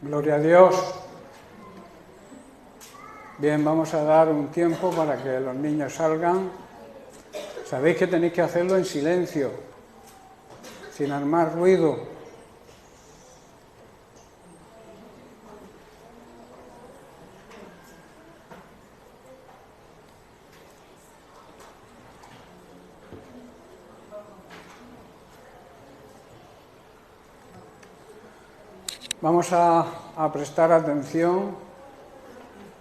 Gloria a Dios. Bien, vamos a dar un tiempo para que los niños salgan. Sabéis que tenéis que hacerlo en silencio, sin armar ruido. Vamos a prestar atención,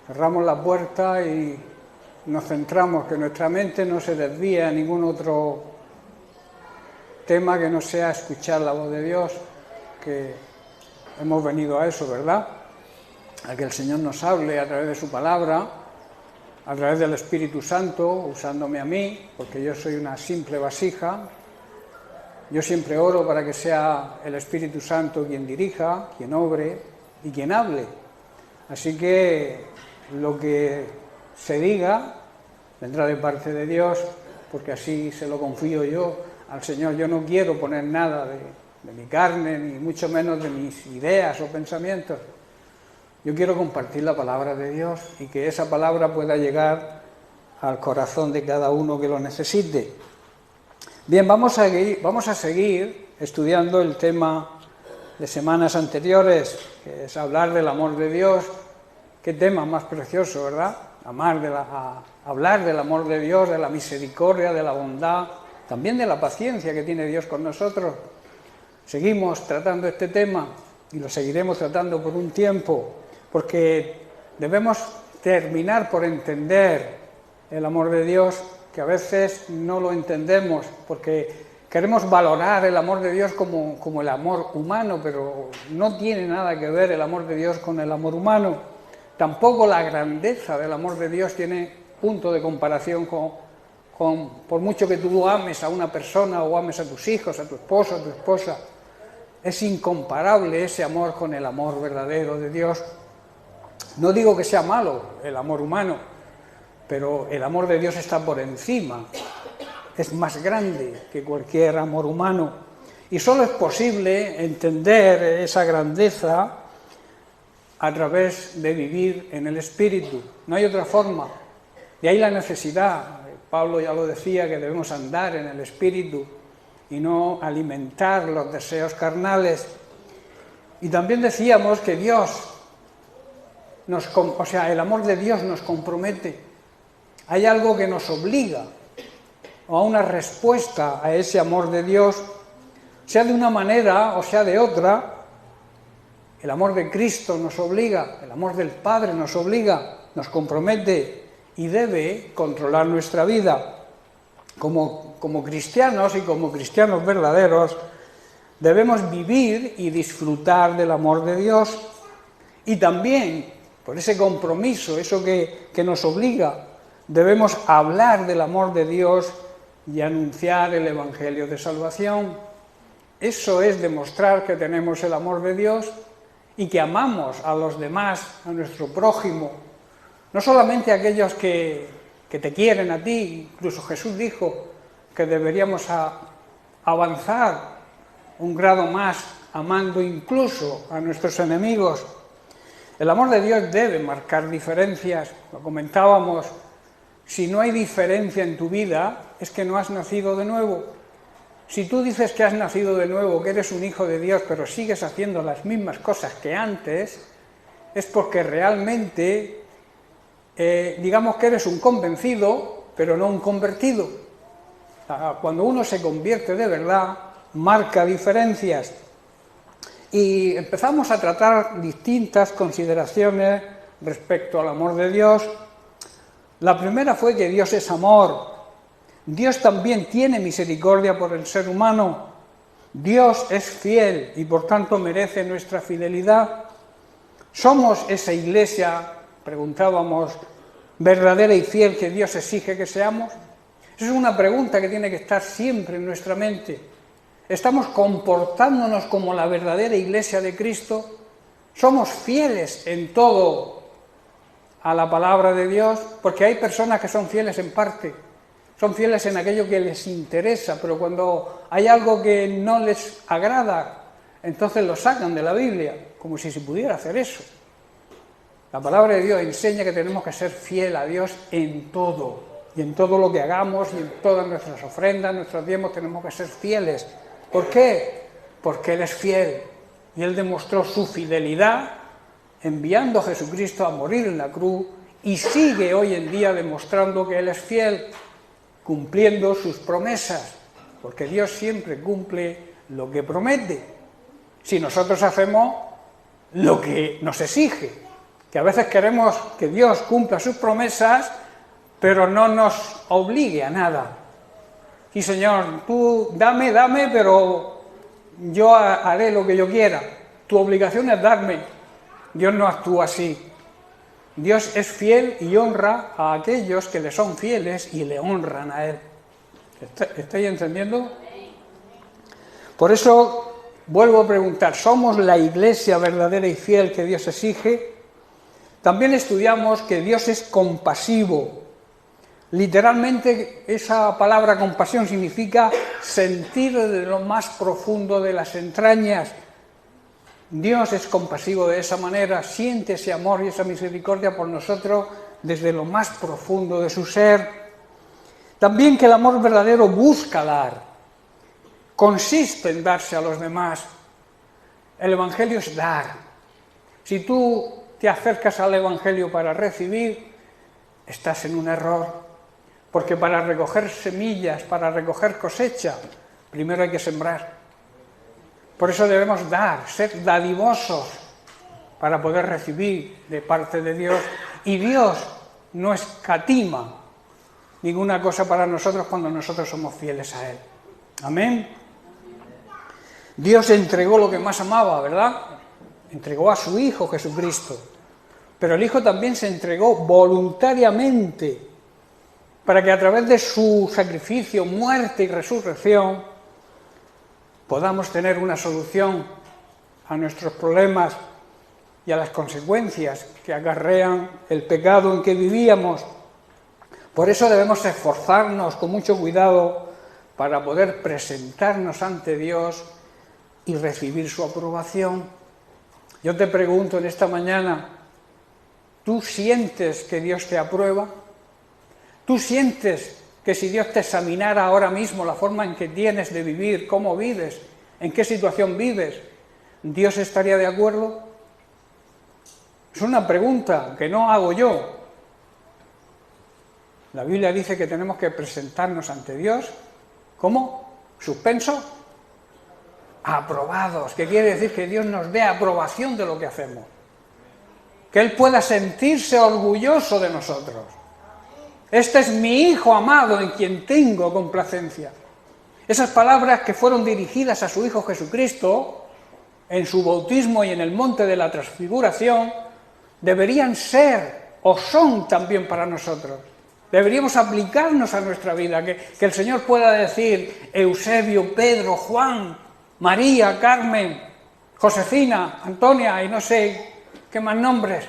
cerramos la puerta y nos centramos, que nuestra mente no se desvíe a ningún otro tema que no sea escuchar la voz de Dios, que hemos venido a eso, ¿verdad? A que el Señor nos hable a través de su palabra, a través del Espíritu Santo, usándome a mí, porque yo soy una simple vasija. Yo siempre oro para que sea el Espíritu Santo quien dirija, quien obre y quien hable. Así que lo que se diga vendrá de parte de Dios, porque así se lo confío yo al Señor. Yo no quiero poner nada de mi carne, ni mucho menos de mis ideas o pensamientos. Yo quiero compartir la palabra de Dios y que esa palabra pueda llegar al corazón de cada uno que lo necesite. Bien, vamos a seguir estudiando el tema de semanas anteriores, que es hablar del amor de Dios. Qué tema más precioso, ¿verdad? Hablar del amor de Dios, de la misericordia, de la bondad, también de la paciencia que tiene Dios con nosotros. Seguimos tratando este tema y lo seguiremos tratando por un tiempo, porque debemos terminar por entender el amor de Dios, que a veces no lo entendemos, porque queremos valorar el amor de Dios como el amor humano, pero no tiene nada que ver el amor de Dios con el amor humano. Tampoco la grandeza del amor de Dios tiene punto de comparación por mucho que tú ames a una persona o ames a tus hijos, a tu esposo, a tu esposa. Es incomparable ese amor con el amor verdadero de Dios. No digo que sea malo el amor humano, pero el amor de Dios está por encima, es más grande que cualquier amor humano. Y solo es posible entender esa grandeza a través de vivir en el Espíritu. No hay otra forma. De ahí la necesidad. Pablo ya lo decía, que debemos andar en el Espíritu y no alimentar los deseos carnales. Y también decíamos que el amor de Dios nos compromete. Hay algo que nos obliga a una respuesta a ese amor de Dios, sea de una manera o sea de otra. El amor de Cristo nos obliga, el amor del Padre nos obliga, nos compromete y debe controlar nuestra vida. Como cristianos y como cristianos verdaderos, debemos vivir y disfrutar del amor de Dios, y también, por ese compromiso, eso que nos obliga, debemos hablar del amor de Dios y anunciar el Evangelio de salvación. Eso es demostrar que tenemos el amor de Dios y que amamos a los demás, a nuestro prójimo, no solamente a aquellos que te quieren a ti. Incluso Jesús dijo que deberíamos avanzar un grado más, amando incluso a nuestros enemigos. El amor de Dios debe marcar diferencias, lo comentábamos. Si no hay diferencia en tu vida, es que no has nacido de nuevo. Si tú dices que has nacido de nuevo, que eres un hijo de Dios, pero sigues haciendo las mismas cosas que antes, es porque realmente, digamos que eres un convencido, pero no un convertido. Cuando uno se convierte de verdad, marca diferencias. Y empezamos a tratar distintas consideraciones respecto al amor de Dios. La primera fue que Dios es amor. Dios también tiene misericordia por el ser humano. Dios es fiel y por tanto merece nuestra fidelidad. ¿Somos esa iglesia, preguntábamos, verdadera y fiel que Dios exige que seamos? Esa es una pregunta que tiene que estar siempre en nuestra mente. ¿Estamos comportándonos como la verdadera iglesia de Cristo? ¿Somos fieles en todo a la palabra de Dios? Porque hay personas que son fieles en parte, son fieles en aquello que les interesa, pero cuando hay algo que no les agrada, entonces lo sacan de la Biblia. como si se pudiera hacer eso. La palabra de Dios enseña que tenemos que ser fiel a Dios en todo, y en todo lo que hagamos, y en todas nuestras ofrendas, nuestros diezmos, tenemos que ser fieles. ¿Por qué? Porque Él es fiel, y Él demostró su fidelidad enviando a Jesucristo a morir en la cruz, y sigue hoy en día demostrando que Él es fiel, cumpliendo sus promesas, porque Dios siempre cumple lo que promete, si nosotros hacemos lo que nos exige, que a veces queremos que Dios cumpla sus promesas, pero no nos obligue a nada. Sí, Señor, tú dame, pero yo haré lo que yo quiera, tu obligación es darme. Dios no actúa así. Dios es fiel y honra a aquellos que le son fieles y le honran a Él. ¿Estáis entendiendo? Por eso vuelvo a preguntar, ¿somos la iglesia verdadera y fiel que Dios exige? También estudiamos que Dios es compasivo. Literalmente esa palabra compasión significa sentir de lo más profundo de las entrañas. Dios es compasivo de esa manera, siente ese amor y esa misericordia por nosotros desde lo más profundo de su ser. También que el amor verdadero busca dar, consiste en darse a los demás. El Evangelio es dar. Si tú te acercas al Evangelio para recibir, estás en un error, porque para recoger semillas, para recoger cosecha, primero hay que sembrar. Por eso debemos dar, ser dadivosos para poder recibir de parte de Dios. Y Dios no escatima ninguna cosa para nosotros cuando nosotros somos fieles a Él. Amén. Dios entregó lo que más amaba, ¿verdad? Entregó a su Hijo Jesucristo. Pero el Hijo también se entregó voluntariamente para que a través de su sacrificio, muerte y resurrección podamos tener una solución a nuestros problemas y a las consecuencias que acarrean el pecado en que vivíamos. Por eso debemos esforzarnos con mucho cuidado para poder presentarnos ante Dios y recibir su aprobación. Yo te pregunto en esta mañana, ¿tú sientes que Dios te aprueba? ¿Tú sientes que si Dios te examinara ahora mismo la forma en que tienes de vivir, cómo vives, en qué situación vives, Dios estaría de acuerdo? Es una pregunta que no hago yo. La Biblia dice que tenemos que presentarnos ante Dios, ¿cómo? ¿Suspenso? Aprobados, que quiere decir que Dios nos dé aprobación de lo que hacemos, que Él pueda sentirse orgulloso de nosotros. Este es mi Hijo amado en quien tengo complacencia. Esas palabras que fueron dirigidas a su Hijo Jesucristo en su bautismo y en el monte de la transfiguración deberían ser o son también para nosotros. Deberíamos aplicarnos a nuestra vida, que el Señor pueda decir: Eusebio, Pedro, Juan, María, Carmen, Josefina, Antonia y no sé qué más nombres,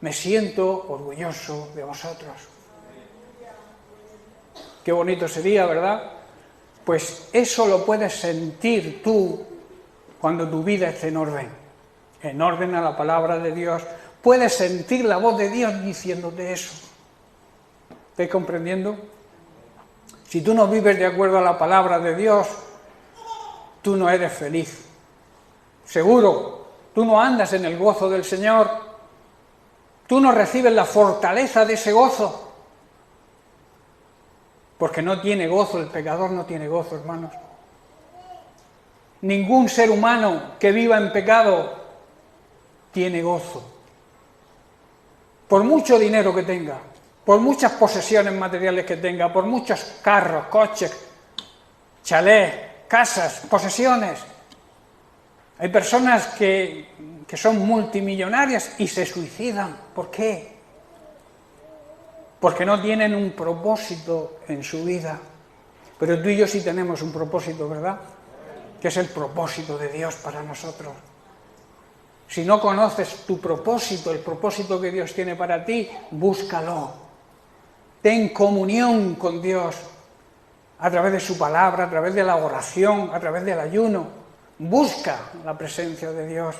me siento orgulloso de vosotros. Qué bonito sería, ¿verdad? Pues eso lo puedes sentir tú cuando tu vida esté en orden a la palabra de Dios. Puedes sentir la voz de Dios diciéndote eso. ¿Estáis comprendiendo? Si tú no vives de acuerdo a la palabra de Dios, tú no eres feliz. Seguro, tú no andas en el gozo del Señor. Tú no recibes la fortaleza de ese gozo. Porque no tiene gozo, el pecador no tiene gozo, hermanos. Ningún ser humano que viva en pecado tiene gozo. Por mucho dinero que tenga, por muchas posesiones materiales que tenga, por muchos carros, coches, chalés, casas, posesiones. Hay personas que son multimillonarias y se suicidan. ¿Por qué? Porque no tienen un propósito en su vida. Pero tú y yo sí tenemos un propósito, ¿verdad? Que es el propósito de Dios para nosotros. Si no conoces tu propósito, el propósito que Dios tiene para ti, búscalo. Ten comunión con Dios a través de su palabra, a través de la oración, a través del ayuno. Busca la presencia de Dios.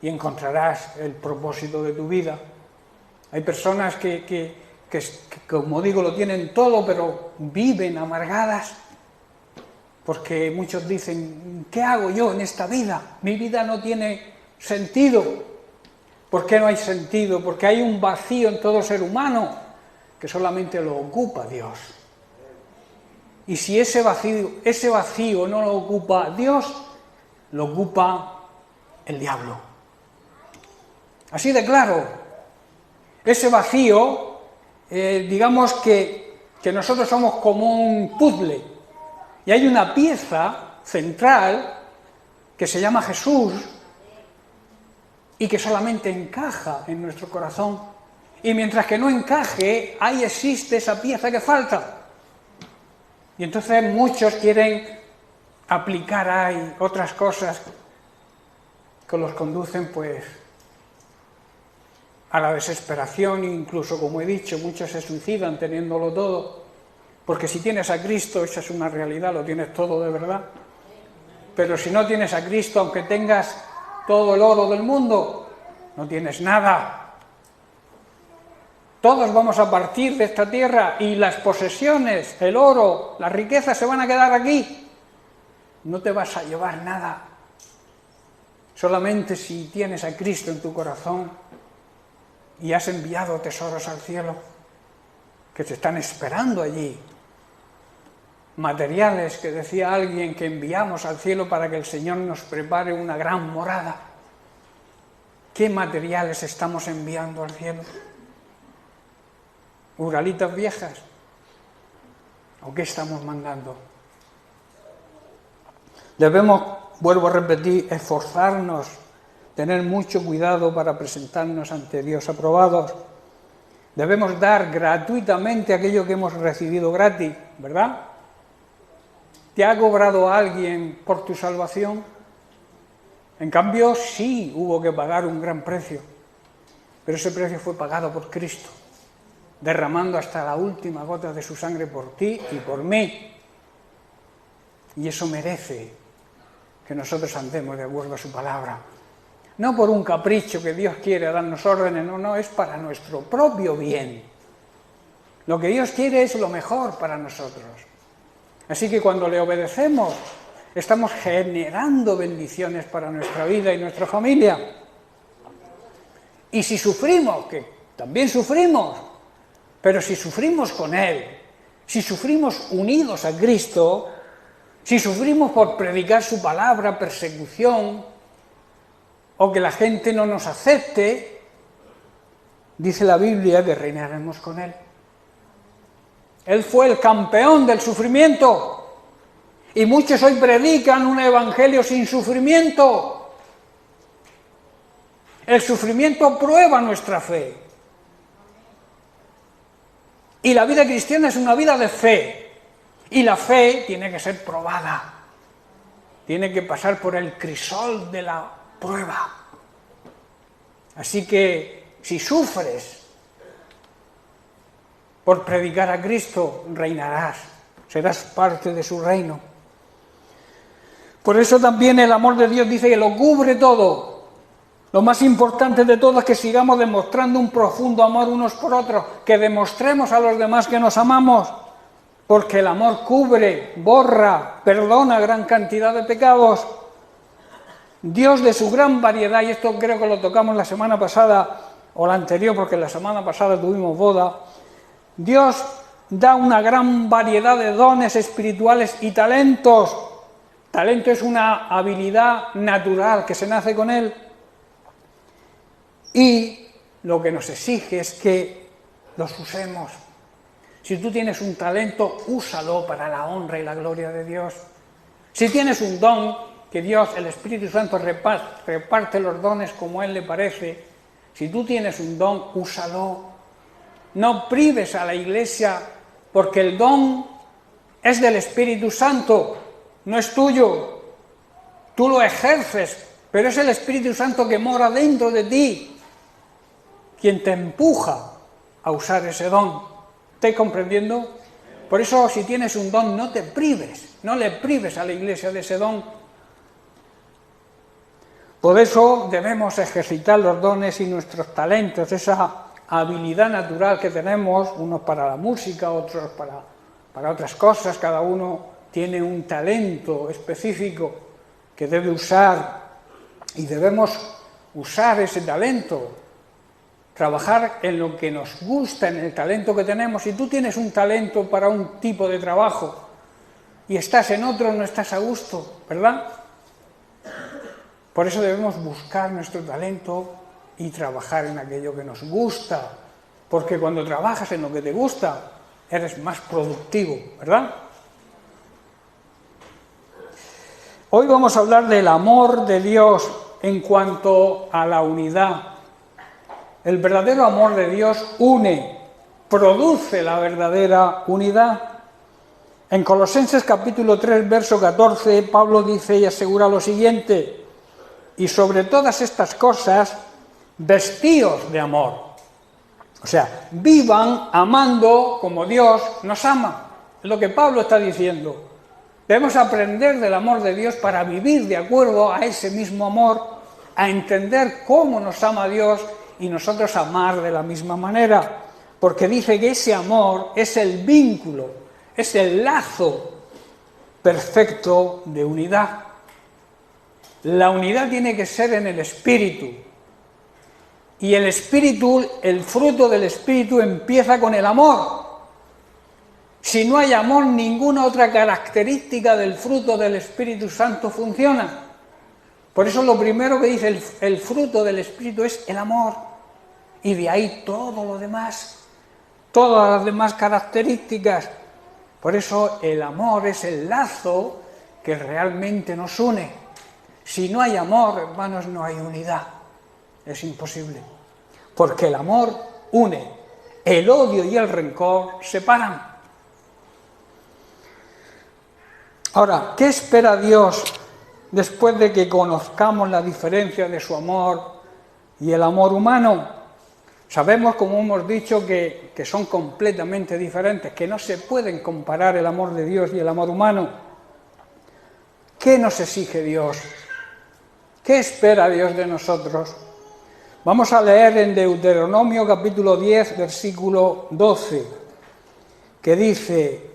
y encontrarás el propósito de tu vida. Hay personas que, como digo, lo tienen todo, pero viven amargadas, porque muchos dicen, ¿qué hago yo en esta vida? Mi vida no tiene sentido. ¿Por qué no hay sentido? Porque hay un vacío en todo ser humano que solamente lo ocupa Dios. Y si ese vacío no lo ocupa Dios, lo ocupa el diablo. Así de claro, ese vacío, digamos que nosotros somos como un puzzle, y hay una pieza central que se llama Jesús, y que solamente encaja en nuestro corazón. Y mientras que no encaje, ahí existe esa pieza que falta. Y entonces muchos quieren aplicar ahí otras cosas que los conducen pues a la desesperación, e incluso, como he dicho, muchos se suicidan teniéndolo todo, porque si tienes a Cristo, esa es una realidad, lo tienes todo de verdad. Pero si no tienes a Cristo, aunque tengas todo el oro del mundo, no tienes nada. Todos vamos a partir de esta tierra y las posesiones, el oro, las riquezas se van a quedar aquí. No te vas a llevar nada. Solamente si tienes a Cristo en tu corazón y has enviado tesoros al cielo que te están esperando allí. Materiales que decía alguien que enviamos al cielo para que el Señor nos prepare una gran morada. ¿Qué materiales estamos enviando al cielo? ¿Uralitas viejas? ¿O qué estamos mandando? Debemos, vuelvo a repetir, esforzarnos, tener mucho cuidado para presentarnos ante Dios aprobados. Debemos dar gratuitamente aquello que hemos recibido gratis, ¿verdad? ¿Te ha cobrado alguien por tu salvación? En cambio, sí hubo que pagar un gran precio, pero ese precio fue pagado por Cristo, derramando hasta la última gota de su sangre por ti y por mí. Y eso merece que nosotros andemos de acuerdo a su palabra. No por un capricho que Dios quiere darnos órdenes, no, es para nuestro propio bien. Lo que Dios quiere es lo mejor para nosotros. Así que cuando le obedecemos, estamos generando bendiciones para nuestra vida y nuestra familia. Y si sufrimos, que también sufrimos, pero si sufrimos con Él, si sufrimos unidos a Cristo, si sufrimos por predicar su palabra, persecución, o que la gente no nos acepte, dice la Biblia que reinaremos con Él. Él fue el campeón del sufrimiento, y muchos hoy predican un evangelio sin sufrimiento. El sufrimiento prueba nuestra fe. Y la vida cristiana es una vida de fe, y la fe tiene que ser probada, tiene que pasar por el crisol de la prueba. Así que si sufres por predicar a Cristo, reinarás, serás parte de su reino. Por eso también el amor de Dios dice que lo cubre todo. Lo más importante de todo es que sigamos demostrando un profundo amor unos por otros, que demostremos a los demás que nos amamos, porque el amor cubre, borra, perdona gran cantidad de pecados. Dios, de su gran variedad, y esto creo que lo tocamos la semana pasada o la anterior, porque la semana pasada tuvimos boda, Dios da una gran variedad de dones espirituales y talentos. Talento es una habilidad natural que se nace con él, y lo que nos exige es que los usemos. Si tú tienes un talento, úsalo para la honra y la gloria de Dios. Si tienes un don, que Dios, el Espíritu Santo, reparte los dones como Él le parece. Si tú tienes un don, úsalo. No prives a la Iglesia, porque el don es del Espíritu Santo, no es tuyo. Tú lo ejerces, pero es el Espíritu Santo que mora dentro de ti quien te empuja a usar ese don. ¿Estáis comprendiendo? Por eso, si tienes un don, no te prives, no le prives a la Iglesia de ese don. Por eso debemos ejercitar los dones y nuestros talentos, esa habilidad natural que tenemos, unos para la música, otros para otras cosas, cada uno tiene un talento específico que debe usar y debemos usar ese talento, trabajar en lo que nos gusta, en el talento que tenemos. Si tú tienes un talento para un tipo de trabajo y estás en otro, no estás a gusto, ¿verdad? Por eso debemos buscar nuestro talento y trabajar en aquello que nos gusta, porque cuando trabajas en lo que te gusta, eres más productivo, ¿verdad? Hoy vamos a hablar del amor de Dios en cuanto a la unidad. El verdadero amor de Dios une, produce la verdadera unidad. En Colosenses capítulo 3, verso 14, Pablo dice y asegura lo siguiente: y sobre todas estas cosas, vestíos de amor. O sea, vivan amando como Dios nos ama. Es lo que Pablo está diciendo. Debemos aprender del amor de Dios para vivir de acuerdo a ese mismo amor, a entender cómo nos ama Dios y nosotros amar de la misma manera. Porque dice que ese amor es el vínculo, es el lazo perfecto de unidad. La unidad tiene que ser en el espíritu. Y el espíritu, el fruto del espíritu empieza con el amor. Si no hay amor, ninguna otra característica del fruto del Espíritu Santo funciona. Por eso lo primero que dice el fruto del Espíritu es el amor. Y de ahí todo lo demás, todas las demás características. Por eso el amor es el lazo que realmente nos une. Si no hay amor, hermanos, no hay unidad. Es imposible. Porque el amor une. El odio y el rencor separan. Ahora, ¿qué espera Dios después de que conozcamos la diferencia de su amor y el amor humano? Sabemos, como hemos dicho, que son completamente diferentes, que no se pueden comparar el amor de Dios y el amor humano. ¿Qué nos exige Dios? ¿Qué espera Dios de nosotros? Vamos a leer en Deuteronomio capítulo 10, versículo 12, que dice: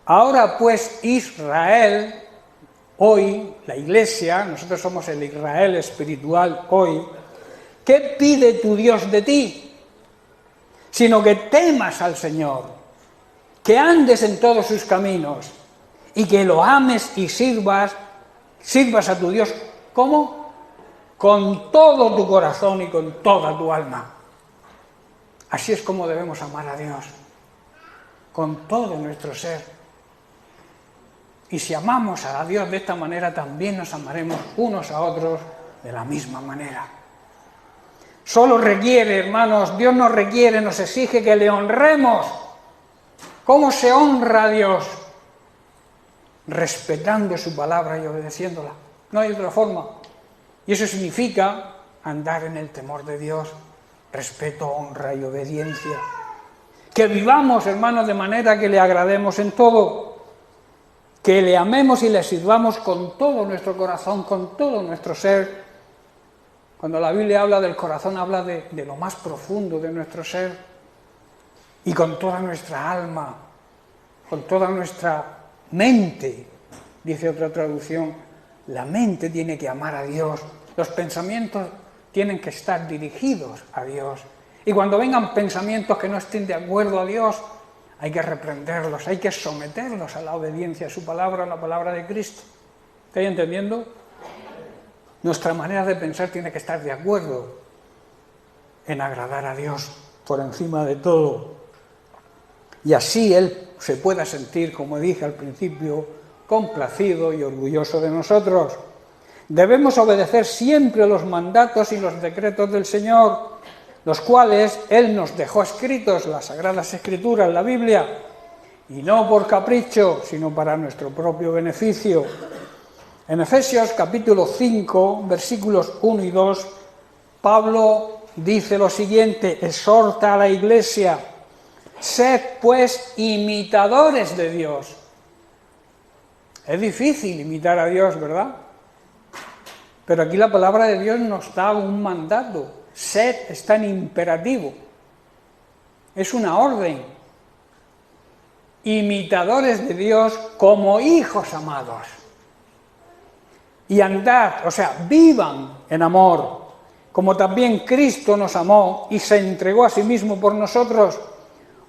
ahora pues Israel, hoy, la Iglesia, nosotros somos el Israel espiritual hoy, ¿qué pide tu Dios de ti? Sino que temas al Señor, que andes en todos sus caminos y que lo ames y sirvas a tu Dios. ¿Cómo? Con todo tu corazón y con toda tu alma. Así es como debemos amar a Dios, con todo nuestro ser. Y si amamos a Dios de esta manera, también nos amaremos unos a otros de la misma manera. Solo requiere, hermanos, Dios nos requiere, nos exige que le honremos. ¿Cómo se honra a Dios? Respetando su palabra y obedeciéndola. No hay otra forma. Y eso significa andar en el temor de Dios, respeto, honra y obediencia. Que vivamos, hermanos, de manera que le agrademos en todo. Que le amemos y le sirvamos con todo nuestro corazón, con todo nuestro ser. Cuando la Biblia habla del corazón, habla de lo más profundo de nuestro ser. Y con toda nuestra alma, con toda nuestra mente, dice otra traducción. La mente tiene que amar a Dios. Los pensamientos tienen que estar dirigidos a Dios. Y cuando vengan pensamientos que no estén de acuerdo a Dios, hay que reprenderlos, hay que someterlos a la obediencia a su palabra, a la palabra de Cristo. ¿Estáis entendiendo? Nuestra manera de pensar tiene que estar de acuerdo en agradar a Dios por encima de todo. Y así Él se pueda sentir, como dije al principio, complacido y orgulloso de nosotros. Debemos obedecer siempre los mandatos y los decretos del Señor, los cuales Él nos dejó escritos, las Sagradas Escrituras, la Biblia, y no por capricho, sino para nuestro propio beneficio. En Efesios capítulo 5, versículos 1 y 2, Pablo dice lo siguiente, exhorta a la Iglesia: sed pues imitadores de Dios. Es difícil imitar a Dios, ¿verdad? Pero aquí la palabra de Dios nos da un mandato. Sed está en imperativo. Es una orden. Imitadores de Dios como hijos amados. Y andad, o sea, vivan en amor, como también Cristo nos amó y se entregó a sí mismo por nosotros,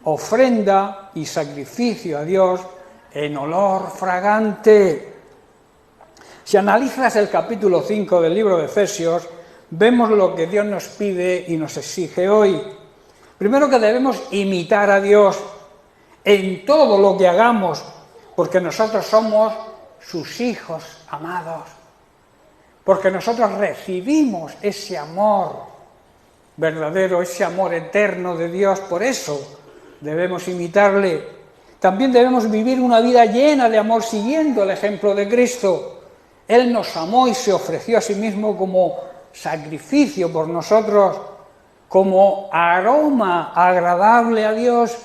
ofrenda y sacrificio a Dios en olor fragante. Si analizas el capítulo 5 del libro de Efesios, vemos lo que Dios nos pide y nos exige hoy. Primero, que debemos imitar a Dios en todo lo que hagamos, porque nosotros somos sus hijos amados, porque nosotros recibimos ese amor verdadero, ese amor eterno de Dios, por eso debemos imitarle. También debemos vivir una vida llena de amor siguiendo el ejemplo de Cristo. Él nos amó y se ofreció a sí mismo como sacrificio por nosotros, como aroma agradable a Dios,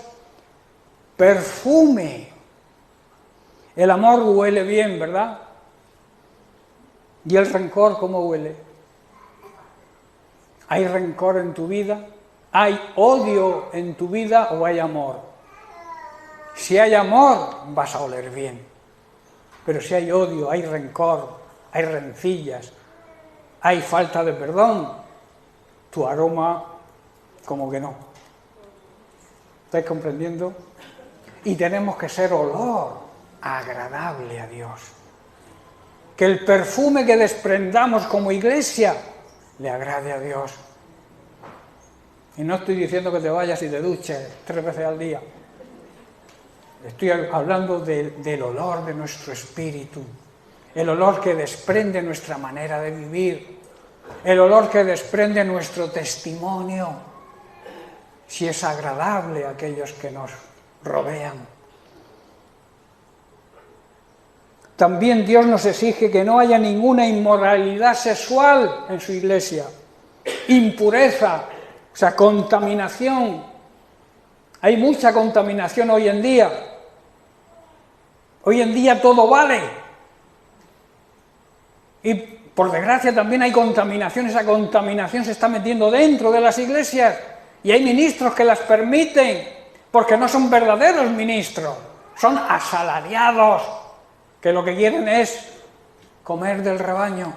perfume. El amor huele bien, ¿verdad? ¿Y el rencor cómo huele? ¿Hay rencor en tu vida? ¿Hay odio en tu vida o hay amor? Si hay amor, vas a oler bien. Pero si hay odio, hay rencor, hay rencillas, hay falta de perdón, tu aroma como que no. ¿Estáis comprendiendo? Y tenemos que ser olor agradable a Dios. Que el perfume que desprendamos como iglesia le agrade a Dios. Y no estoy diciendo que te vayas y te duches 3 veces al día. Estoy hablando del olor de nuestro espíritu, el olor que desprende nuestra manera de vivir, el olor que desprende nuestro testimonio, si es agradable a aquellos que nos rodean. También Dios nos exige que no haya ninguna inmoralidad sexual en su iglesia, impureza, o sea, contaminación. Hay mucha contaminación hoy en día. Hoy en día todo vale. Y por desgracia también hay contaminación. Esa contaminación se está metiendo dentro de las iglesias. Y hay ministros que las permiten, porque no son verdaderos ministros. Son asalariados, que lo que quieren es comer del rebaño.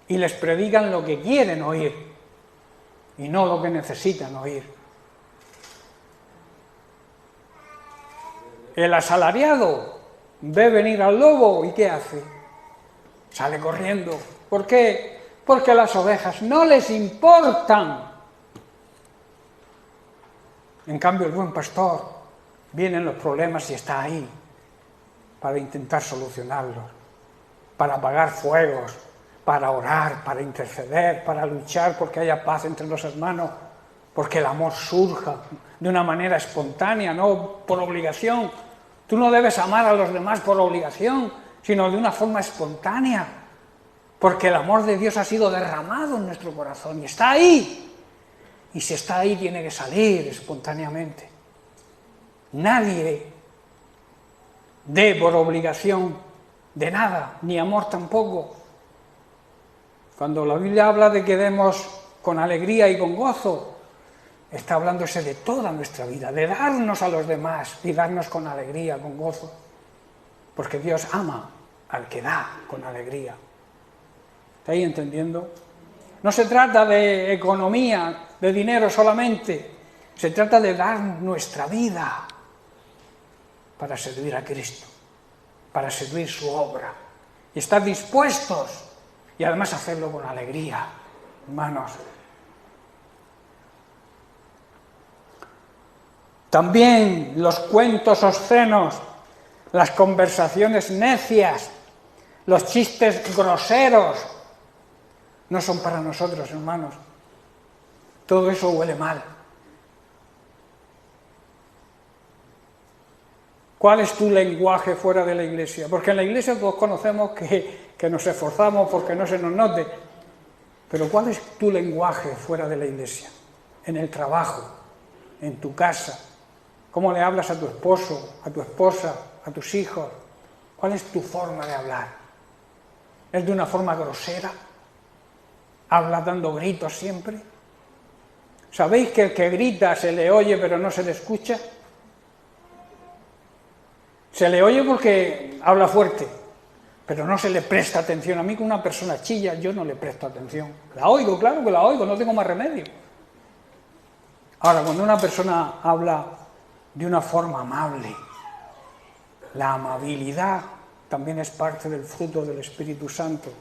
Y les predican lo que quieren oír, y no lo que necesitan oír. El asalariado ve venir al lobo y ¿qué hace? Sale corriendo. ¿Por qué? Porque las ovejas no les importan. En cambio, el buen pastor, vienen los problemas y está ahí para intentar solucionarlos, para apagar fuegos, para orar, para interceder, para luchar porque haya paz entre los hermanos, porque el amor surja de una manera espontánea, no por obligación. Tú no debes amar a los demás por obligación, sino de una forma espontánea, porque el amor de Dios ha sido derramado en nuestro corazón y está ahí. Y si está ahí, tiene que salir espontáneamente. Nadie dé por obligación de nada, ni amor tampoco. Cuando la Biblia habla de que demos con alegría y con gozo, está hablándose de toda nuestra vida, de darnos a los demás y darnos con alegría, con gozo. Porque Dios ama al que da con alegría. ¿Estáis entendiendo? No se trata de economía, de dinero solamente. Se trata de dar nuestra vida para servir a Cristo, para servir su obra. Y estar dispuestos y además hacerlo con alegría, hermanos. También los cuentos obscenos, las conversaciones necias, los chistes groseros, no son para nosotros, hermanos. Todo eso huele mal. ¿Cuál es tu lenguaje fuera de la iglesia? Porque en la iglesia todos conocemos que nos esforzamos porque no se nos note. Pero ¿cuál es tu lenguaje fuera de la iglesia? En el trabajo, en tu casa. ¿Cómo le hablas a tu esposo, a tu esposa, a tus hijos? ¿Cuál es tu forma de hablar? es de una forma grosera, habla dando gritos siempre. ¿Sabéis que el que grita se le oye pero no se le escucha? Se le oye porque habla fuerte, pero no se le presta atención. A mí, que una persona chilla, yo no le presto atención. La oigo, claro que la oigo, no tengo más remedio. Ahora, cuando una persona habla de una forma amable, la amabilidad también es parte del fruto del Espíritu Santo.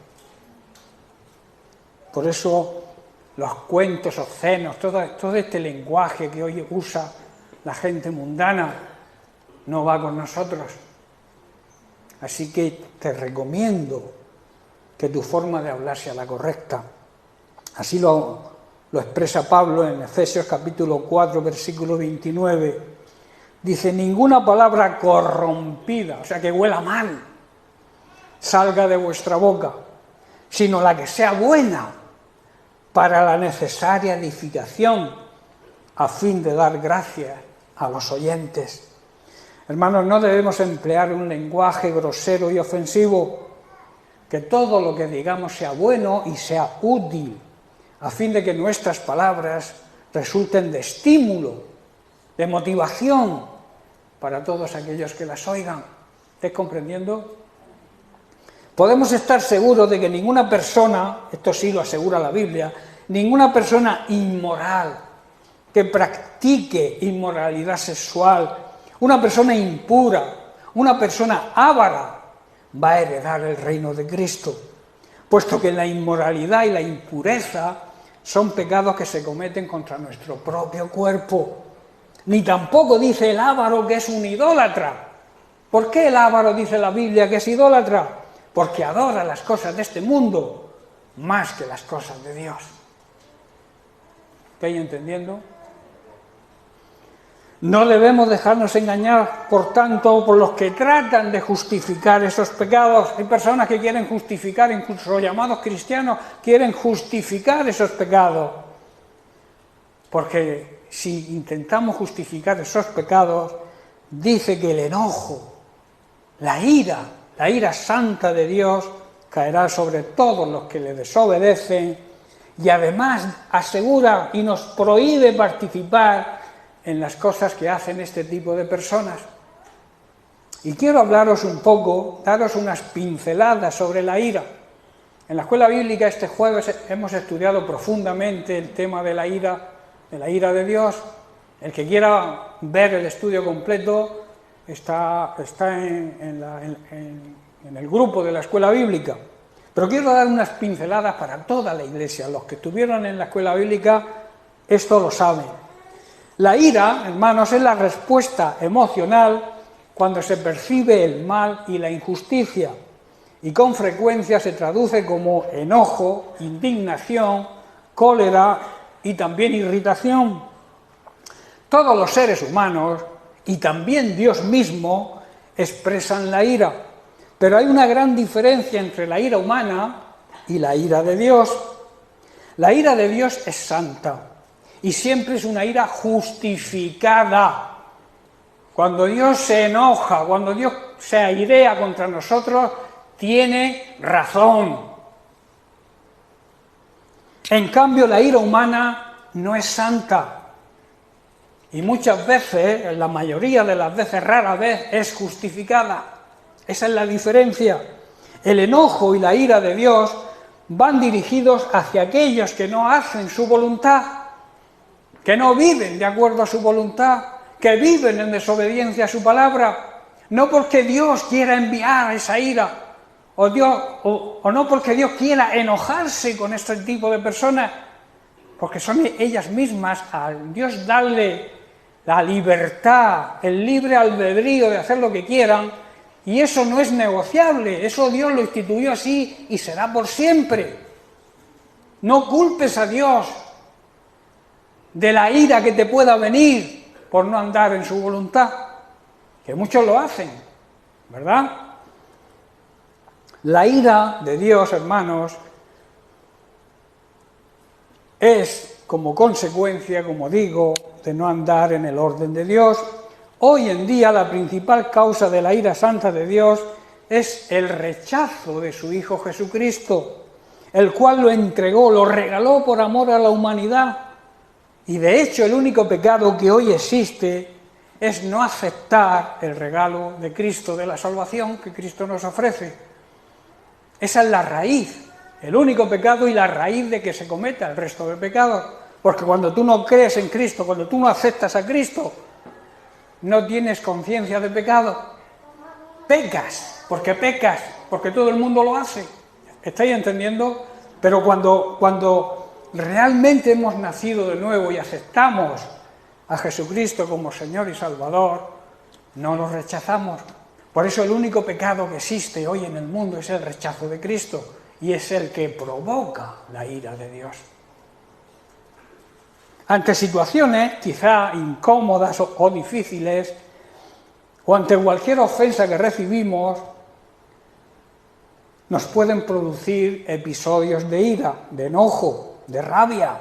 Por eso los cuentos obscenos, todo este lenguaje que hoy usa la gente mundana, no va con nosotros. Así que te recomiendo que tu forma de hablar sea la correcta. Así lo expresa Pablo en Efesios capítulo 4, versículo 29. Dice: ninguna palabra corrompida, o sea que huela mal, salga de vuestra boca, sino la que sea buena para la necesaria edificación, a fin de dar gracias a los oyentes. Hermanos, no debemos emplear un lenguaje grosero y ofensivo, que todo lo que digamos sea bueno y sea útil, a fin de que nuestras palabras resulten de estímulo, de motivación para todos aquellos que las oigan. ¿Estáis comprendiendo? Podemos estar seguros de que ninguna persona, esto sí lo asegura la Biblia, ninguna persona inmoral, que practique inmoralidad sexual, una persona impura, una persona avara, va a heredar el reino de Cristo, puesto que la inmoralidad y la impureza son pecados que se cometen contra nuestro propio cuerpo. Ni tampoco dice el avaro que es un idólatra. ¿Por qué el avaro dice la Biblia que es idólatra? Porque adora las cosas de este mundo más que las cosas de Dios. ¿Estáis entendiendo? No debemos dejarnos engañar, por tanto, por los que tratan de justificar esos pecados. Hay personas que quieren justificar, incluso los llamados cristianos, quieren justificar esos pecados. Porque si intentamos justificar esos pecados, dice que el enojo, la ira santa de Dios caerá sobre todos los que le desobedecen, y además asegura y nos prohíbe participar en las cosas que hacen este tipo de personas. Y quiero hablaros un poco, daros unas pinceladas sobre la ira. En la escuela bíblica este jueves hemos estudiado profundamente el tema de la ira de Dios. El que quiera ver el estudio completo está en el grupo de la escuela bíblica. Pero quiero dar unas pinceladas para toda la iglesia. Los que estuvieron en la escuela bíblica esto lo saben. La ira, hermanos, es la respuesta emocional cuando se percibe el mal y la injusticia, y con frecuencia se traduce como enojo, indignación, cólera y también irritación. Todos los seres humanos, y también Dios mismo, expresan la ira, pero hay una gran diferencia entre la ira humana y la ira de Dios. La ira de Dios es santa, y siempre es una ira justificada. Cuando Dios se enoja, cuando Dios se airea contra nosotros, tiene razón. En cambio, la ira humana no es santa. Y muchas veces, la mayoría de las veces, rara vez, es justificada. Esa es la diferencia. El enojo y la ira de Dios van dirigidos hacia aquellos que no hacen su voluntad, que no viven de acuerdo a su voluntad, que viven en desobediencia a su palabra, no porque Dios quiera enviar esa ira, o no porque Dios quiera enojarse con este tipo de personas, porque son ellas mismas, al Dios darle la libertad, el libre albedrío de hacer lo que quieran, y eso no es negociable, eso Dios lo instituyó así y será por siempre. No culpes a Dios de la ira que te pueda venir por no andar en su voluntad, que muchos lo hacen, ¿verdad? La ira de Dios, hermanos, es como consecuencia, como digo, de no andar en el orden de Dios. Hoy en día la principal causa de la ira santa de Dios es el rechazo de su Hijo Jesucristo, el cual lo entregó, lo regaló por amor a la humanidad. Y de hecho el único pecado que hoy existe es no aceptar el regalo de Cristo, de la salvación que Cristo nos ofrece. Esa es la raíz, el único pecado y la raíz de que se cometa el resto de pecados. Porque cuando tú no crees en Cristo, cuando tú no aceptas a Cristo, no tienes conciencia de pecado. Pecas, porque todo el mundo lo hace. ¿Estáis entendiendo? Pero cuando realmente hemos nacido de nuevo y aceptamos a Jesucristo como Señor y Salvador, no lo rechazamos. Por eso el único pecado que existe hoy en el mundo es el rechazo de Cristo, y es el que provoca la ira de Dios. Ante situaciones quizá incómodas o difíciles, o ante cualquier ofensa que recibimos, nos pueden producir episodios de ira, de enojo, de rabia.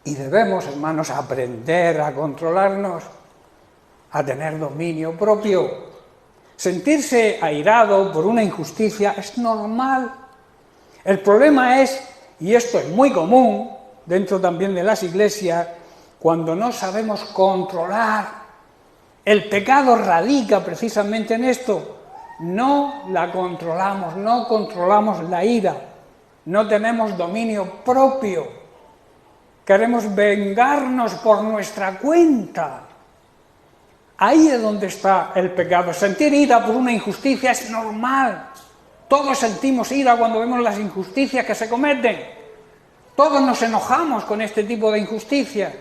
Y debemos, hermanos, aprender a controlarnos, a tener dominio propio. Sentirse airado por una injusticia es normal. El problema es, y esto es muy común dentro también de las iglesias, cuando no sabemos controlar. El pecado radica precisamente en esto. No la controlamos, no controlamos la ira, no tenemos dominio propio. Queremos vengarnos por nuestra cuenta. Ahí es donde está el pecado. Sentir ira por una injusticia es normal. Todos sentimos ira cuando vemos las injusticias que se cometen. Todos nos enojamos con este tipo de injusticias.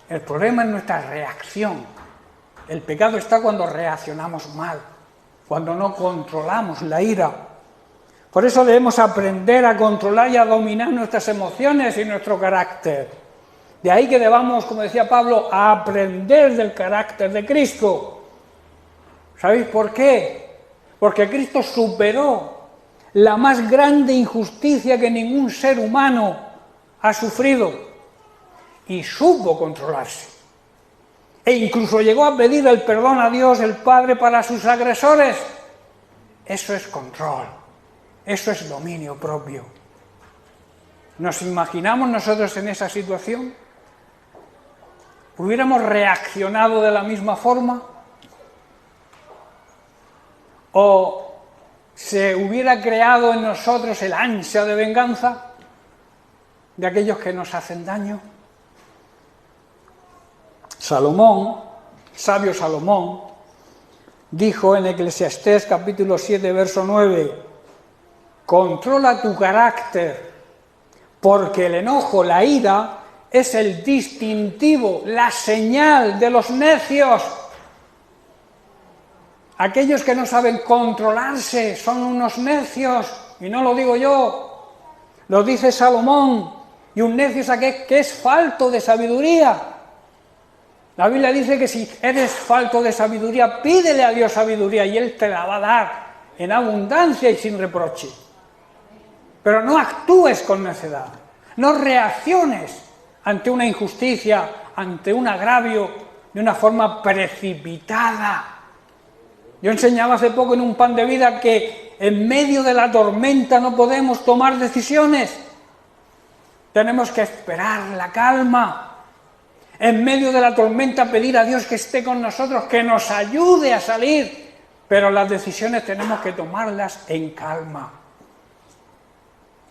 El problema es nuestra reacción. El pecado está cuando reaccionamos mal, cuando no controlamos la ira. Por eso debemos aprender a controlar y a dominar nuestras emociones y nuestro carácter. De ahí que debamos, como decía Pablo, a aprender del carácter de Cristo. ¿Sabéis por qué? Porque Cristo superó la más grande injusticia que ningún ser humano ha sufrido y supo controlarse. E incluso llegó a pedir el perdón a Dios, el Padre, para sus agresores. Eso es control, eso es dominio propio. ¿Nos imaginamos nosotros en esa situación? ¿Hubiéramos reaccionado de la misma forma? ¿O se hubiera creado en nosotros el ansia de venganza de aquellos que nos hacen daño? Salomón, sabio Salomón, dijo en Eclesiastés capítulo 7, verso 9, controla tu carácter, porque el enojo, la ira, es el distintivo, la señal de los necios. Aquellos que no saben controlarse son unos necios, y no lo digo yo, lo dice Salomón, y un necio es aquel que es falto de sabiduría. La Biblia dice que si eres falto de sabiduría, pídele a Dios sabiduría y Él te la va a dar en abundancia y sin reproche. Pero no actúes con necedad, no reacciones ante una injusticia, ante un agravio, de una forma precipitada. Yo enseñaba hace poco en un pan de vida que en medio de la tormenta no podemos tomar decisiones. Tenemos que esperar la calma. En medio de la tormenta pedir a Dios que esté con nosotros, que nos ayude a salir, pero las decisiones tenemos que tomarlas en calma.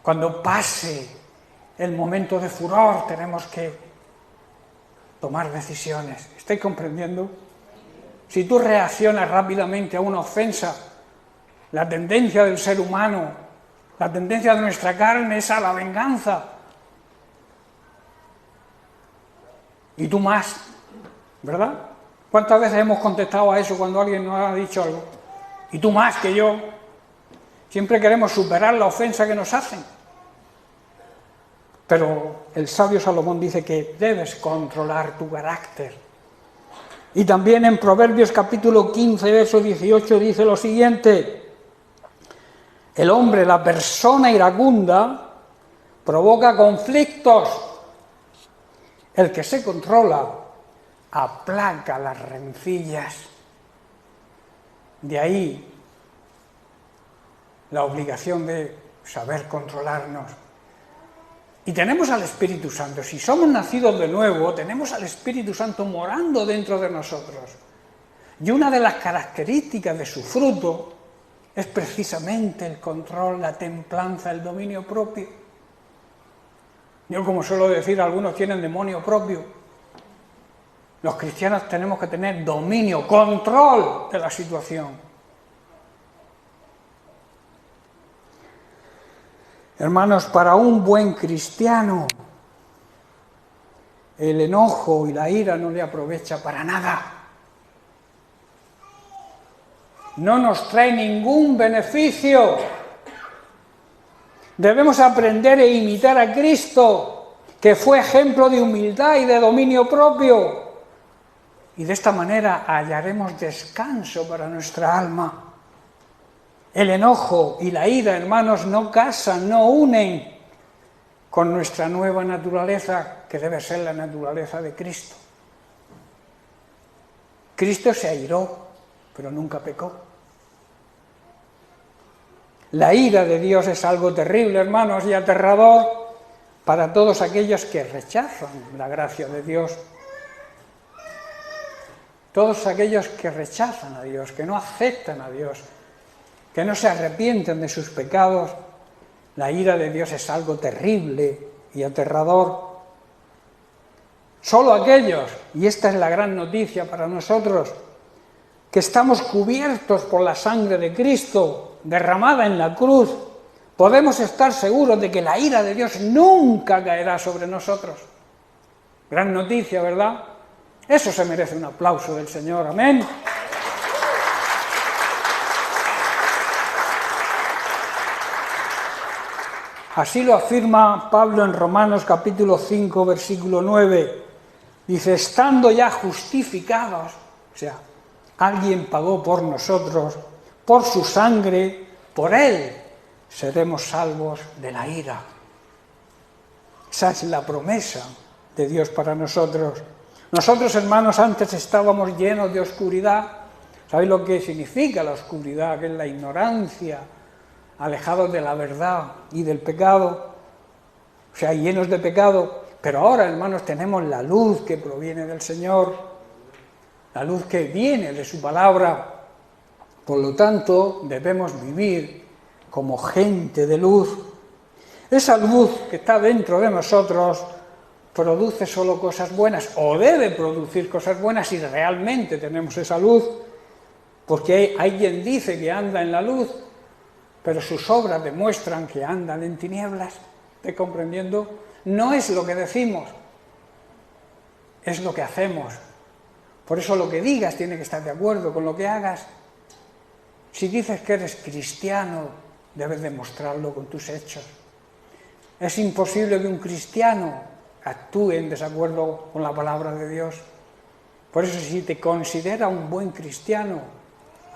Cuando pase el momento de furor tenemos que tomar decisiones. ¿Estáis comprendiendo? Si tú reaccionas rápidamente a una ofensa, la tendencia del ser humano, la tendencia de nuestra carne es a la venganza. Y tú más, ¿verdad? ¿Cuántas veces hemos contestado a eso cuando alguien nos ha dicho algo? Y tú más que yo. Siempre queremos superar la ofensa que nos hacen. Pero el sabio Salomón dice que debes controlar tu carácter. Y también en Proverbios capítulo 15, verso 18 dice lo siguiente: el hombre, la persona iracunda, provoca conflictos. El que se controla aplaca las rencillas. De ahí la obligación de saber controlarnos. Y tenemos al Espíritu Santo. Si somos nacidos de nuevo, tenemos al Espíritu Santo morando dentro de nosotros. Y una de las características de su fruto es precisamente el control, la templanza, el dominio propio. Yo, como suelo decir, algunos tienen demonio propio. Los cristianos tenemos que tener dominio, control de la situación. Hermanos, para un buen cristiano, el enojo y la ira no le aprovecha para nada. No nos trae ningún beneficio. Debemos aprender e imitar a Cristo, que fue ejemplo de humildad y de dominio propio. Y de esta manera hallaremos descanso para nuestra alma. El enojo y la ira, hermanos, no casan, no unen con nuestra nueva naturaleza, que debe ser la naturaleza de Cristo. Cristo se airó, pero nunca pecó. La ira de Dios es algo terrible, hermanos, y aterrador para todos aquellos que rechazan la gracia de Dios. Todos aquellos que rechazan a Dios, que no aceptan a Dios, que no se arrepienten de sus pecados, la ira de Dios es algo terrible y aterrador. Solo aquellos, y esta es la gran noticia para nosotros, que estamos cubiertos por la sangre de Cristo derramada en la cruz, podemos estar seguros de que la ira de Dios nunca caerá sobre nosotros. Gran noticia, ¿verdad? Eso se merece un aplauso del Señor, amén. Así lo afirma Pablo en Romanos capítulo 5, versículo 9. Dice, estando ya justificados, o sea, alguien pagó por nosotros, por su sangre, por Él seremos salvos de la ira. Esa es la promesa de Dios para nosotros. Nosotros, hermanos, antes estábamos llenos de oscuridad. ¿Sabéis lo que significa la oscuridad? Que es la ignorancia, alejados de la verdad y del pecado, o sea, llenos de pecado. Pero ahora, hermanos, tenemos la luz que proviene del Señor, la luz que viene de su palabra. Por lo tanto, debemos vivir como gente de luz. Esa luz que está dentro de nosotros produce solo cosas buenas, o debe producir cosas buenas si realmente tenemos esa luz, porque hay quien dice que anda en la luz, pero sus obras demuestran que andan en tinieblas. ¿Te comprendiendo? No es lo que decimos, es lo que hacemos. Por eso lo que digas tiene que estar de acuerdo con lo que hagas. Si dices que eres cristiano, debes demostrarlo con tus hechos. Es imposible que un cristiano actúe en desacuerdo con la palabra de Dios. Por eso, si te considera un buen cristiano,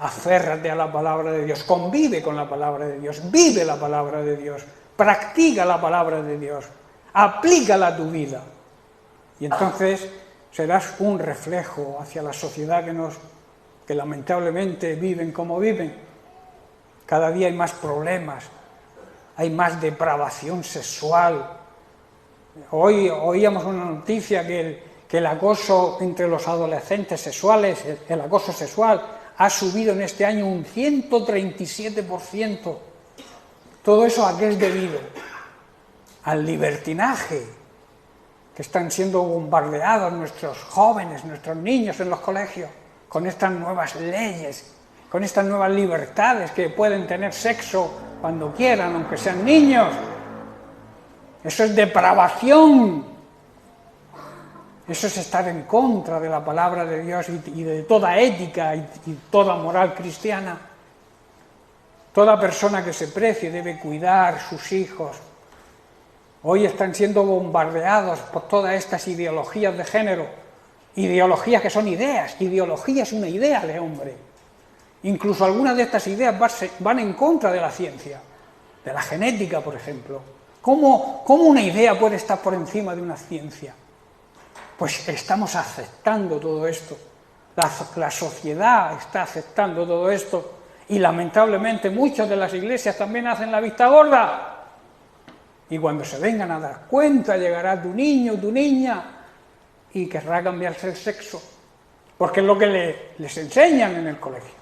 aférrate a la palabra de Dios, convive con la palabra de Dios, vive la palabra de Dios, practica la palabra de Dios, aplícala a tu vida. Y entonces serás un reflejo hacia la sociedad que lamentablemente viven como viven. Cada día hay más problemas, hay más depravación sexual. Hoy oíamos una noticia que el acoso entre los adolescentes sexuales, el acoso sexual, ha subido en este año un 137%. ¿Todo eso a qué es debido? Al libertinaje, que están siendo bombardeados nuestros jóvenes, nuestros niños en los colegios, con estas nuevas leyes, con estas nuevas libertades, que pueden tener sexo cuando quieran, aunque sean niños. Eso es depravación. Eso es estar en contra de la palabra de Dios y de toda ética y toda moral cristiana. Toda persona que se precie debe cuidar sus hijos. Hoy están siendo bombardeados por todas estas ideologías de género, ideologías que son ideas. Ideología es una idea de hombre. Incluso algunas de estas ideas van en contra de la ciencia, de la genética, por ejemplo. ¿Cómo una idea puede estar por encima de una ciencia? Pues estamos aceptando todo esto. La sociedad está aceptando todo esto Y lamentablemente muchas de las iglesias también hacen la vista gorda. Y cuando se vengan a dar cuenta, llegará tu niño, tu niña, y querrá cambiarse el sexo. Porque es lo que les enseñan en el colegio.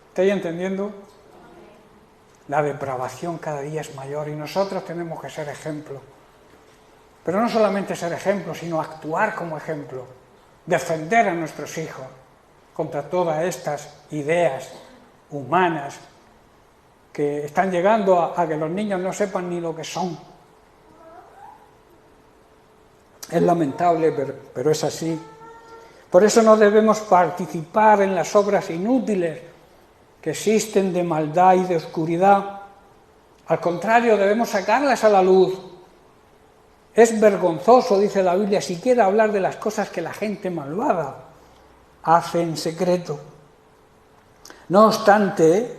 ¿Estáis entendiendo? La depravación cada día es mayor y nosotros tenemos que ser ejemplo. Pero no solamente ser ejemplo, sino actuar como ejemplo. Defender a nuestros hijos contra todas estas ideas humanas que están llegando a que los niños no sepan ni lo que son. Es lamentable, pero es así. Por eso no debemos participar en las obras inútiles que existen de maldad y de oscuridad. Al contrario, debemos sacarlas a la luz. Es vergonzoso, dice la Biblia, siquiera hablar de las cosas que la gente malvada hace en secreto. No obstante,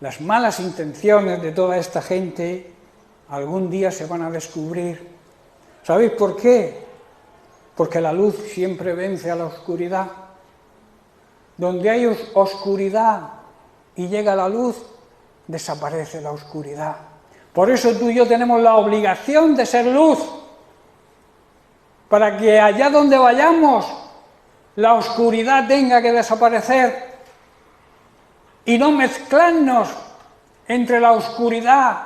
las malas intenciones de toda esta gente algún día se van a descubrir. ¿Sabéis por qué? Porque la luz siempre vence a la oscuridad. Donde hay oscuridad y llega la luz, desaparece la oscuridad. Por eso tú y yo tenemos la obligación de ser luz, para que allá donde vayamos, la oscuridad tenga que desaparecer y no mezclarnos entre la oscuridad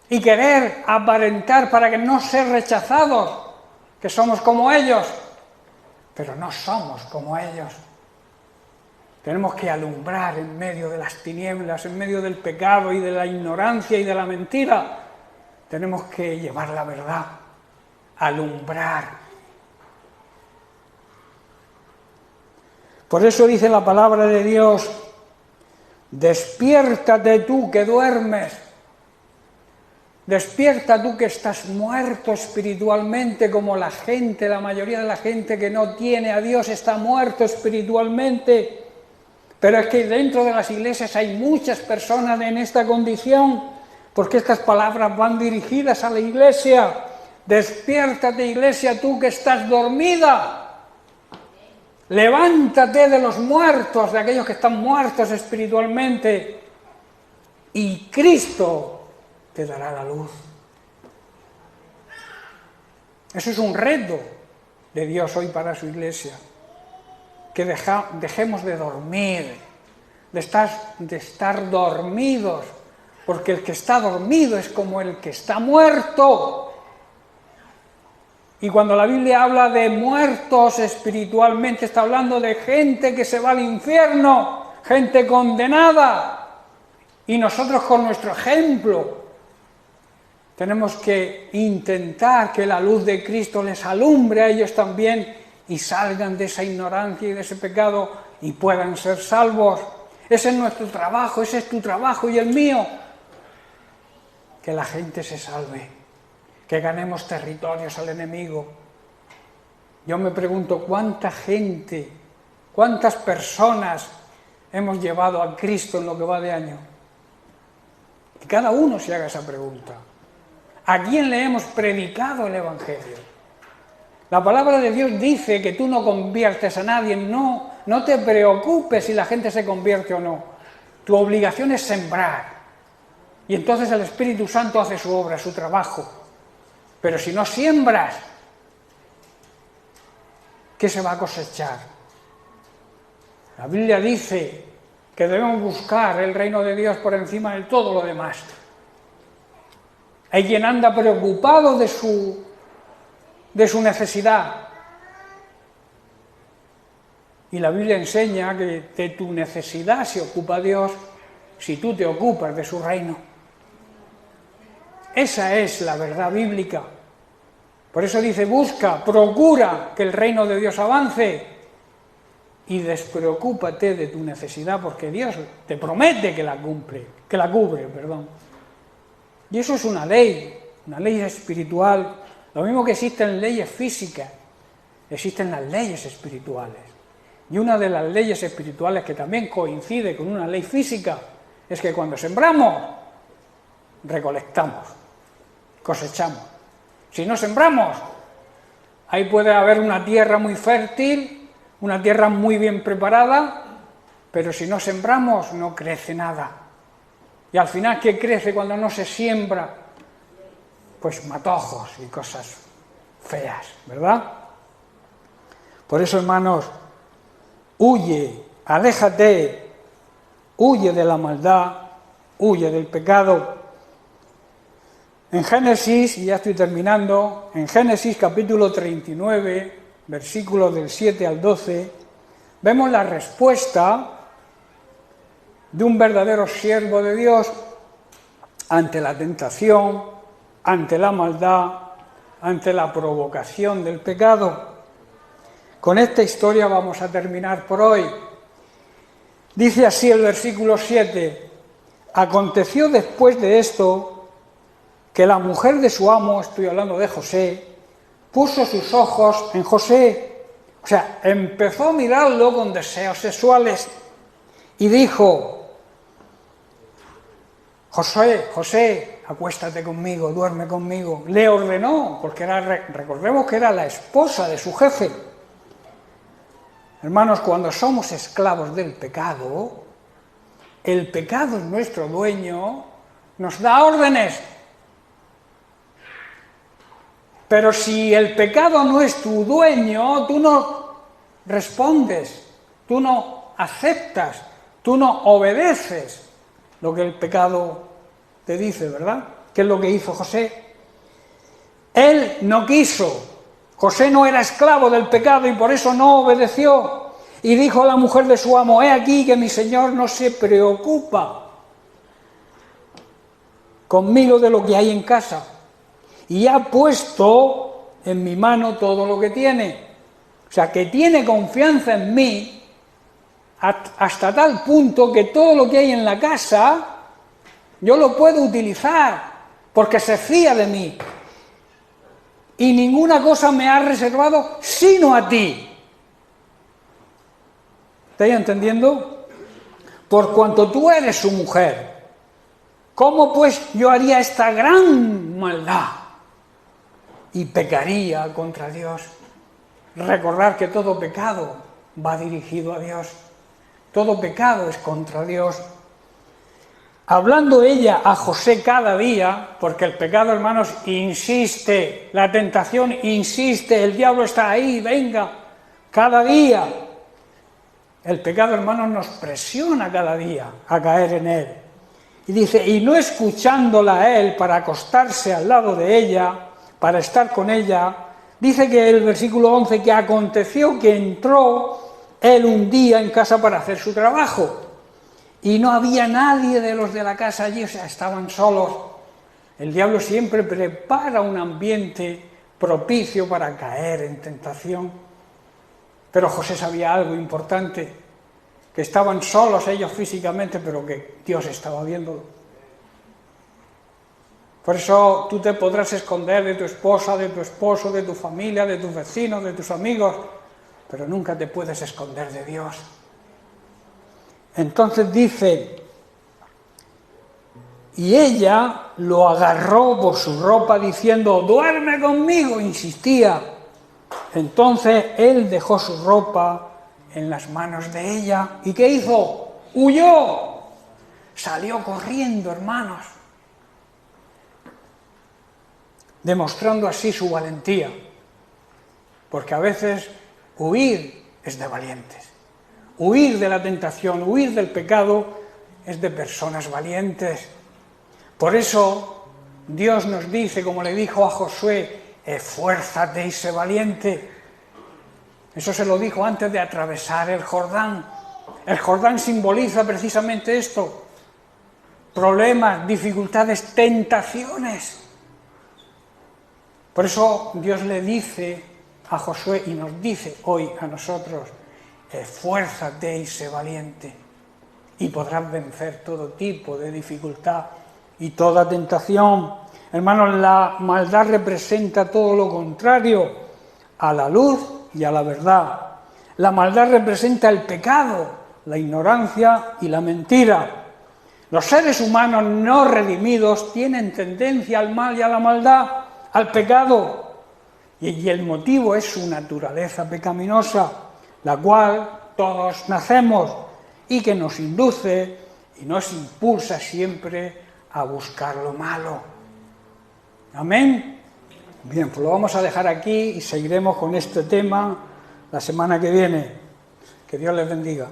y querer aparentar para que no ser rechazados, que somos como ellos, pero no somos como ellos. Tenemos que alumbrar en medio de las tinieblas, en medio del pecado y de la ignorancia y de la mentira. Tenemos que llevar la verdad, alumbrar. Por eso dice la palabra de Dios: despiértate tú que duermes. Despierta tú que estás muerto espiritualmente, como la gente, la mayoría de la gente que no tiene a Dios está muerto espiritualmente. Pero es que dentro de las iglesias hay muchas personas en esta condición, porque estas palabras van dirigidas a la iglesia. Despiértate, iglesia, tú que estás dormida. Levántate de los muertos, de aquellos que están muertos espiritualmente, y Cristo te dará la luz. Eso es un reto de Dios hoy para su iglesia. Que dejemos de dormir, de estar dormidos, porque el que está dormido es como el que está muerto. Y cuando la Biblia habla de muertos espiritualmente, está hablando de gente que se va al infierno, gente condenada. Y nosotros con nuestro ejemplo tenemos que intentar que la luz de Cristo les alumbre a ellos también y salgan de esa ignorancia y de ese pecado y puedan ser salvos. Ese es nuestro trabajo, ese es tu trabajo y el mío. Que la gente se salve, que ganemos territorios al enemigo. Yo me pregunto cuánta gente, cuántas personas hemos llevado a Cristo en lo que va de año. Que cada uno se haga esa pregunta. ¿A quién le hemos predicado el Evangelio? La palabra de Dios dice que tú no conviertes a nadie, no te preocupes si la gente se convierte o no. Tu obligación es sembrar. Y entonces el Espíritu Santo hace su obra, su trabajo. Pero si no siembras, ¿qué se va a cosechar? La Biblia dice que debemos buscar el reino de Dios por encima de todo lo demás. Hay quien anda preocupado de su necesidad. Y la Biblia enseña que de tu necesidad se ocupa Dios si tú te ocupas de su reino. Esa es la verdad bíblica. Por eso dice, busca, procura que el reino de Dios avance y despreocúpate de tu necesidad, porque Dios te promete que la cubre. Y eso es una ley espiritual. Lo mismo que existen leyes físicas, existen las leyes espirituales. Y una de las leyes espirituales que también coincide con una ley física es que cuando sembramos, recolectamos, cosechamos. Si no sembramos, Ahí puede haber una tierra muy fértil, una tierra muy bien preparada, pero si no sembramos no crece nada. Y al final, ¿qué crece cuando no se siembra? Pues matojos y cosas feas, ¿verdad? Por eso, hermanos, huye, aléjate, huye de la maldad, huye del pecado. En Génesis, y ya estoy terminando, en Génesis capítulo 39, versículos del 7 al 12, vemos la respuesta de un verdadero siervo de Dios ante la tentación, ante la maldad, ante la provocación del pecado. Con esta historia vamos a terminar por hoy. Dice así el versículo 7, aconteció después de esto que la mujer de su amo, estoy hablando de José, puso sus ojos en José, o sea, empezó a mirarlo con deseos sexuales y dijo, José, José, acuéstate conmigo, duerme conmigo. Le ordenó, porque recordemos que era la esposa de su jefe. Hermanos, cuando somos esclavos del pecado, el pecado es nuestro dueño, nos da órdenes. Pero si el pecado no es tu dueño, tú no respondes, tú no aceptas, tú no obedeces lo que el pecado te dice, ¿verdad? ¿Qué es lo que hizo José? Él no quiso. José no era esclavo del pecado y por eso no obedeció. Y dijo a la mujer de su amo, he aquí que mi señor no se preocupa conmigo de lo que hay en casa. Y ha puesto en mi mano todo lo que tiene. O sea, que tiene confianza en mí hasta tal punto que todo lo que hay en la casa yo lo puedo utilizar porque se fía de mí. Y ninguna cosa me ha reservado sino a ti. ¿Estáis entendiendo? Por cuanto tú eres su mujer, ¿cómo pues yo haría esta gran maldad? Y pecaría contra Dios. Recordar que todo pecado va dirigido a Dios. Todo pecado es contra Dios. Hablando ella a José cada día, porque el pecado, hermanos, insiste, la tentación insiste, el diablo está ahí, venga, cada día. El pecado, hermanos, nos presiona cada día a caer en él. Y dice, y no escuchándola a él para acostarse al lado de ella, para estar con ella, dice que el versículo 11, que aconteció que entró él un día en casa para hacer su trabajo. Y no había nadie de los de la casa allí, o sea, estaban solos. El diablo siempre prepara un ambiente propicio para caer en tentación. Pero José sabía algo importante, que estaban solos ellos físicamente, pero que Dios estaba viéndolo. Por eso tú te podrás esconder de tu esposa, de tu esposo, de tu familia, de tus vecinos, de tus amigos, pero nunca te puedes esconder de Dios. Entonces dice, y ella lo agarró por su ropa diciendo, duerme conmigo, insistía. Entonces él dejó su ropa en las manos de ella. ¿Y qué hizo? Huyó. Salió corriendo, hermanos. Demostrando así su valentía. Porque a veces huir es de valientes. Huir de la tentación, huir del pecado es de personas valientes. Por eso Dios nos dice, como le dijo a Josué, esfuérzate y sé valiente. Eso se lo dijo antes de atravesar el Jordán. El Jordán simboliza precisamente esto. Problemas, dificultades, tentaciones. Por eso Dios le dice a Josué y nos dice hoy a nosotros, esfuérzate y sé valiente y podrás vencer todo tipo de dificultad y toda tentación. Hermanos, la maldad representa todo lo contrario a la luz y a la verdad. La maldad representa el pecado, la ignorancia y la mentira. Los seres humanos no redimidos tienen tendencia al mal y a la maldad, al pecado. y el motivo es su naturaleza pecaminosa, la cual todos nacemos y que nos induce y nos impulsa siempre a buscar lo malo. Amén. Bien, pues lo vamos a dejar aquí y seguiremos con este tema la semana que viene. Que Dios les bendiga.